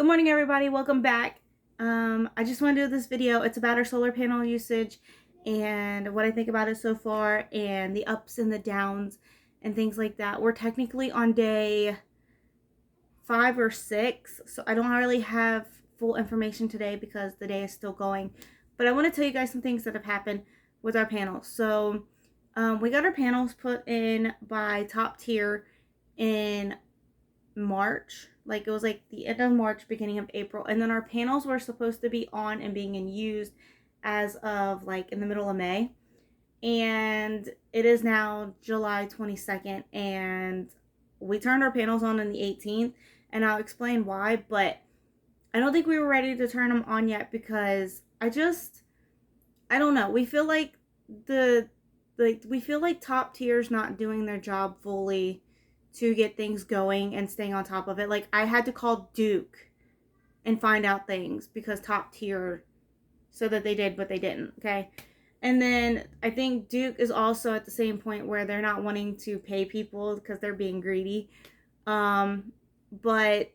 Good morning, everybody. Welcome back. I just want to do this video. It's about our solar panel usage and what I think about it so far and the ups and the downs and things like that. We're technically on day 5 or 6, so I don't really have full information today because the day is still going. But I want to tell you guys some things that have happened with our panels. So we got our panels put in by Top Tier in March. Like it was like the end of March, beginning of April, and then our panels were supposed to be on and being used as of like in the middle of May, and it is now July 22nd, and we turned our panels on the 18th, and I'll explain why. But I don't think we were ready to turn them on yet because I don't know, we feel like Top Tier's not doing their job fully to get things going and staying on top of it. Like, I had to call Duke and find out things because Top Tier so that they did, but they didn't, okay? And then I think Duke is also at the same point where they're not wanting to pay people because they're being greedy. But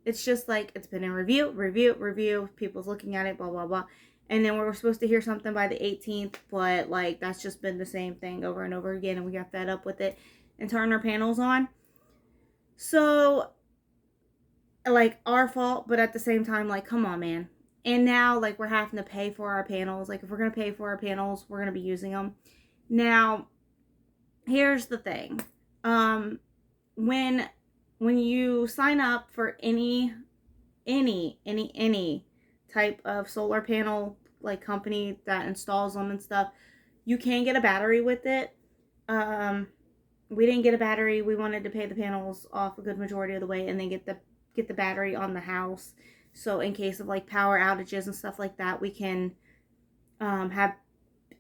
it's just like, it's been in review, people's looking at it, blah, blah, blah. And then we were supposed to hear something by the 18th, but like, that's just been the same thing over and over again, and we got fed up with it and turned our panels on. So, like, our fault, but at the same time, like, come on, man. And now, like, we're having to pay for our panels. Like, if we're going to pay for our panels, we're going to be using them. Now, here's the thing. When you sign up for any type of solar panel, like, company that installs them and stuff, you can get a battery with it. We didn't get a battery. We wanted to pay the panels off a good majority of the way and then get the battery on the house. So in case of like power outages and stuff like that, we can have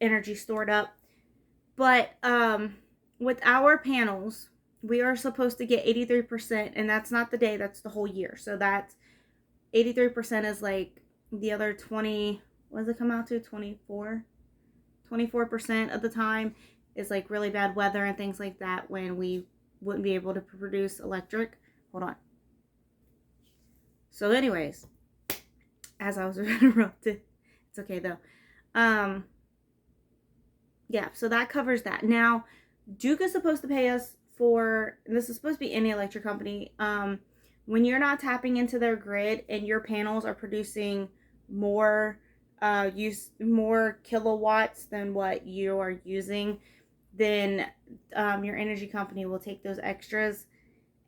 energy stored up. But with our panels, we are supposed to get 83%, and that's not the day, that's the whole year. So that's 83% is like the other 20, what does it come out to? 24% of the time is like really bad weather and things like that when we wouldn't be able to produce electric. Hold on. So anyways, as I was interrupted, it's okay though. Yeah, so that covers that. Now, Duke is supposed to pay us for, and this is supposed to be any electric company, when you're not tapping into their grid and your panels are producing more kilowatts than what you are using, then your energy company will take those extras,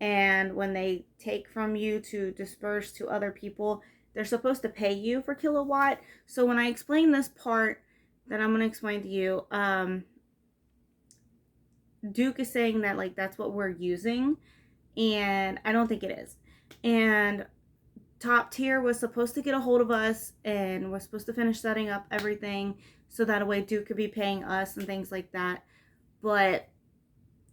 and when they take from you to disperse to other people, they're supposed to pay you for kilowatt. So when I explain this part that I'm going to explain to you, Duke is saying that like that's what we're using, and I don't think it is. And Top Tier was supposed to get a hold of us and was supposed to finish setting up everything so that a way Duke could be paying us and things like that. But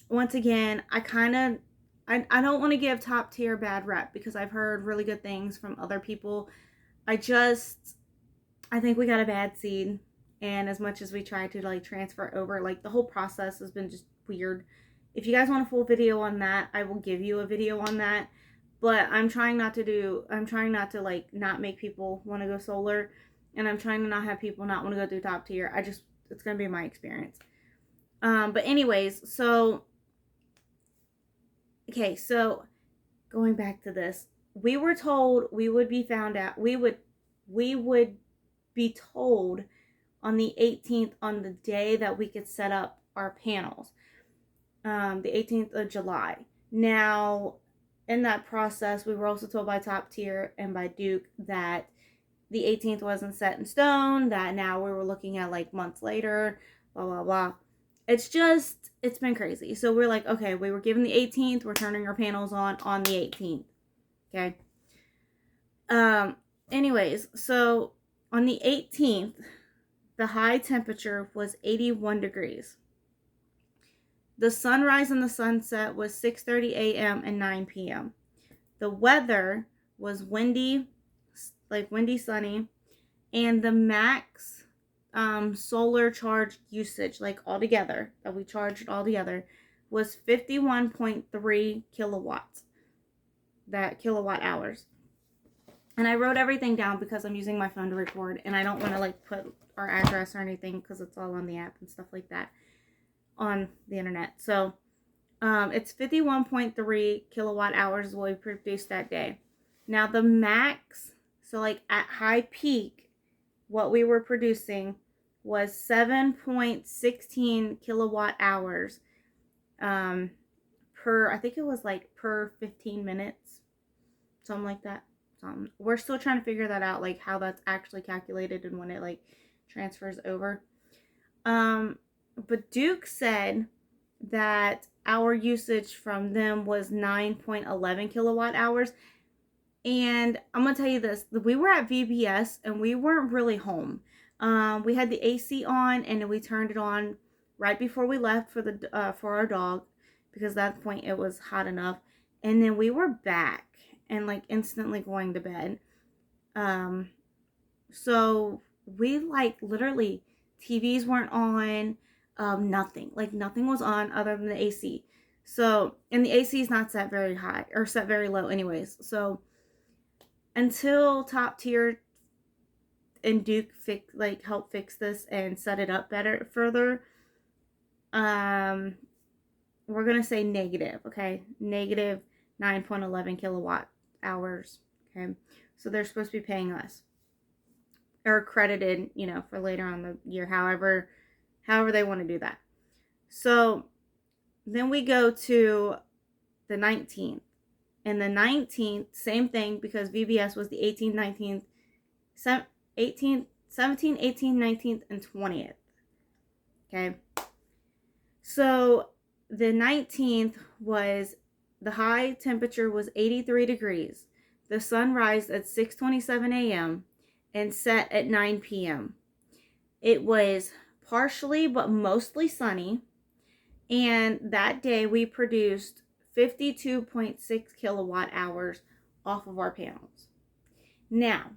once again, I don't want to give Top Tier a bad rep because I've heard really good things from other people. I think we got a bad seed, and as much as we try to like transfer over, like the whole process has been just weird. If you guys want a full video on that, I will give you a video on that. But I'm trying not to like not make people want to go solar, and I'm trying to not have people not want to go through Top Tier. It's going to be my experience. But anyways, so, okay, so going back to this, we were told we would be found out, we would be told on the 18th, on the day that we could set up our panels, the 18th of July. Now, in that process, we were also told by Top Tier and by Duke that the 18th wasn't set in stone, that now we were looking at like months later, blah, blah, blah. It's been crazy. So we're like, okay, we were given the 18th, we're turning our panels on the 18th. Okay. Anyways, so on the 18th, the high temperature was 81 degrees. The sunrise and the sunset was 6:30 a.m. and 9 p.m. The weather was windy, sunny, and the max solar charge usage, like altogether, that we charged altogether, was 51.3 kilowatts. That kilowatt hours. And I wrote everything down because I'm using my phone to record, and I don't want to like put our address or anything because it's all on the app and stuff like that on the internet. So it's 51.3 kilowatt hours is what we produced that day. Now the max, so like at high peak, what we were producing was 7.16 kilowatt hours per, I think it was like per 15 minutes, something like that. We're still trying to figure that out, like how that's actually calculated and when it like transfers over. But Duke said that our usage from them was 9.11 kilowatt hours. And I'm going to tell you this, we were at VBS and we weren't really home. We had the AC on and we turned it on right before we left for our dog, because at that point it was hot enough. And then we were back and like instantly going to bed. So we like literally, TVs weren't on, nothing. Like nothing was on other than the AC. So, and the AC is not set very high or set very low anyways. So until Top Tier and Duke help fix this and set it up better further, we're gonna say negative, okay? Negative 9.11 kilowatt hours, okay? So they're supposed to be paying us, or credited, you know, for later on the year, however they want to do that. So then we go to the 19th. And the 19th, same thing, because VBS was the 18th, 19th, 18th, 17th, 18th, 19th, and 20th. Okay. So the 19th was, the high temperature was 83 degrees. The sun rised at 6:27 a.m. and set at 9 p.m. It was partially but mostly sunny. And that day we produced 52.6 kilowatt hours off of our panels. Now,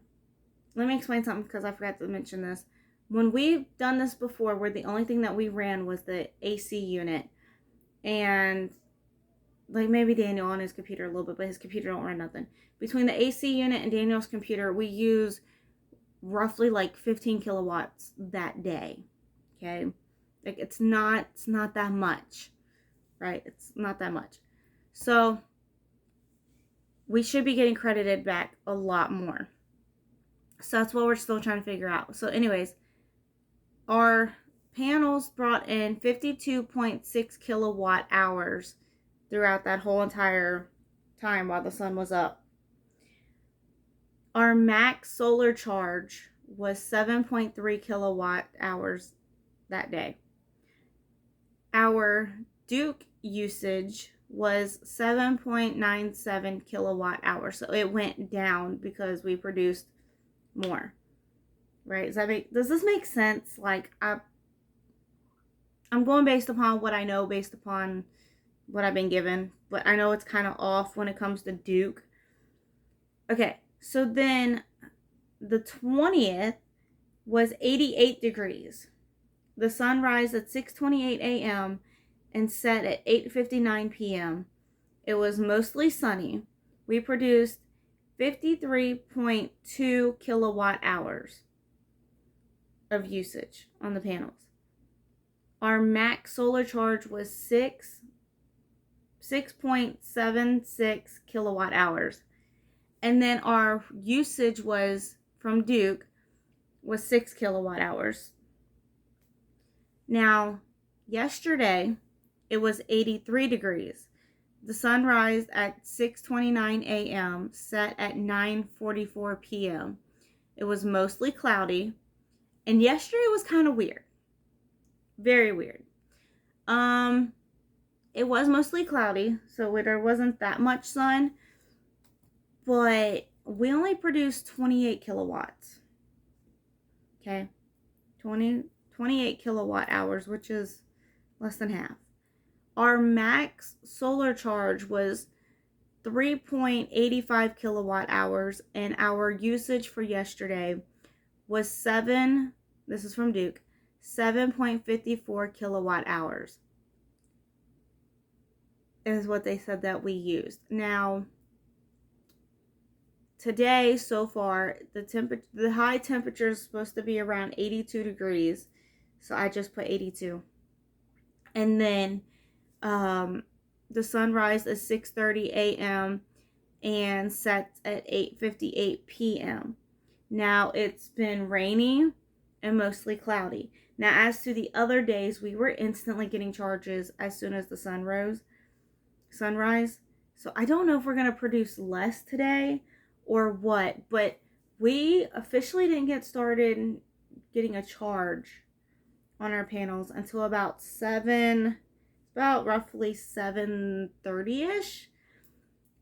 let me explain something because I forgot to mention this. When we've done this before, where the only thing that we ran was the AC unit, and like maybe Daniel on his computer a little bit, but his computer don't run nothing. Between the AC unit and Daniel's computer, we use roughly like 15 kilowatts that day. Okay, like it's not that much, right? It's not that much. So we should be getting credited back a lot more. So that's what we're still trying to figure out. So anyways, our panels brought in 52.6 kilowatt hours throughout that whole entire time while the sun was up. Our max solar charge was 7.3 kilowatt hours that day. Our Duke usage was 7.97 kilowatt hours. So it went down because we produced more. Right? Does this make sense? Like I'm going based upon what I know, based upon what I've been given, but I know it's kind of off when it comes to Duke. Okay, so then the 20th was 88 degrees. The sun rised at 6:28 a.m. and set at 8:59 p.m. It was mostly sunny. We produced 53.2 kilowatt hours of usage on the panels. Our max solar charge was 6.76 kilowatt hours. And then our usage was, from Duke, was 6 kilowatt hours. Now, yesterday, it was 83 degrees. The sun rised at 6:29 a.m., set at 9:44 p.m. It was mostly cloudy, and yesterday was kind of weird. Very weird. It was mostly cloudy, so there wasn't that much sun, but we only produced 28 kilowatts. Okay? 28 kilowatt hours, which is less than half. Our max solar charge was 3.85 kilowatt hours, and our usage for yesterday was this is from Duke, 7.54 kilowatt hours is what they said that we used. Now, today so far, the high temperature is supposed to be around 82 degrees. So I just put 82. And then the sunrise is 6:30 a.m. and sets at 8:58 p.m. Now it's been rainy and mostly cloudy. Now as to the other days, we were instantly getting charges as soon as the sunrise. So I don't know if we're going to produce less today or what, but we officially didn't get started getting a charge on our panels until about roughly 7:30ish,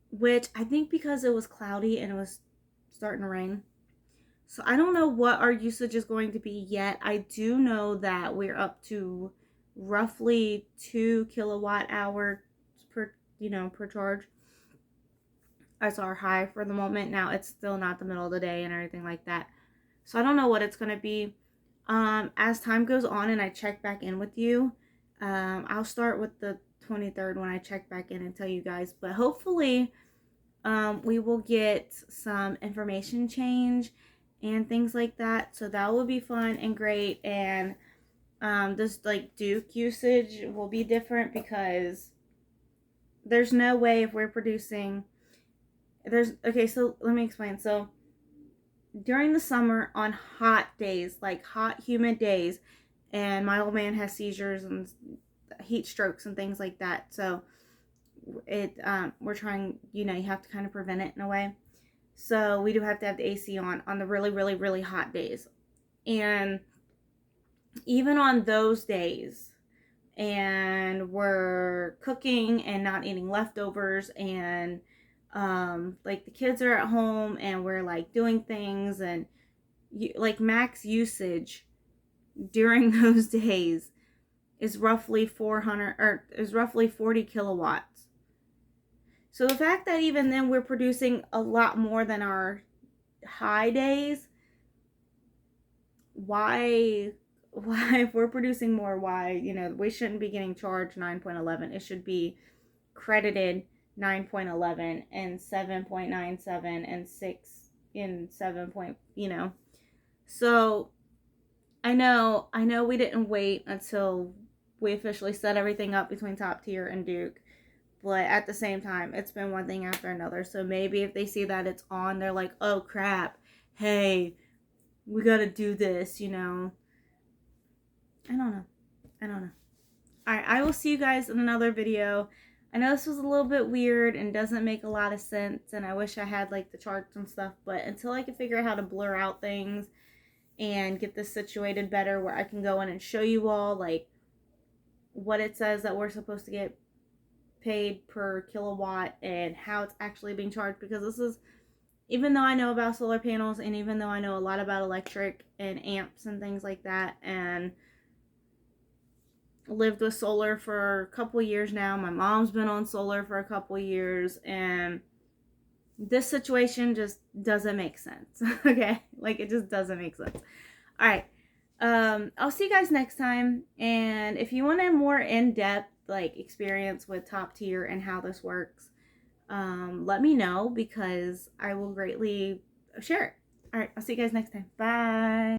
which I think because it was cloudy and it was starting to rain. So I don't know what our usage is going to be yet. I do know that we're up to roughly 2 kilowatt hour per charge as our high for the moment. Now it's still not the middle of the day and everything like that. So I don't know what it's going to be. As time goes on and I check back in with you, I'll start with the 23rd when I check back in and tell you guys. But hopefully we will get some information change and things like that. So that will be fun and great. And this like Duke usage will be different because there's no way if we're producing okay, so let me explain. So during the summer on hot days, like hot humid days, and my old man has seizures and heat strokes and things like that, so we're trying, you have to kind of prevent it in a way. So we do have to have the AC on the really, really, really hot days. And even on those days, and we're cooking and not eating leftovers, and like the kids are at home and we're like doing things, and like max usage during those days is roughly 40 kilowatts. So the fact that even then we're producing a lot more than our high days, why if we're producing more, why, we shouldn't be getting charged 9.11. It should be credited 9.11 and 7.97 and 6 in 7 point, So I know we didn't wait until we officially set everything up between Top Tier and Duke. But at the same time, it's been one thing after another. So maybe if they see that it's on, they're like, oh crap, hey, we gotta do this, I don't know. Alright, I will see you guys in another video. I know this was a little bit weird and doesn't make a lot of sense, and I wish I had like the charts and stuff, but until I can figure out how to blur out things and get this situated better where I can go in and show you all like what it says that we're supposed to get paid per kilowatt and how it's actually being charged, because this is, even though I know about solar panels and even though I know a lot about electric and amps and things like that, and lived with solar for a couple years now, my mom's been on solar for a couple years, and this situation just doesn't make sense. Okay, like it just doesn't make sense. All right, I'll see you guys next time, and if you want a more in-depth like experience with Top Tier and how this works, let me know, because I will greatly share it. All right, I'll see you guys next time. Bye.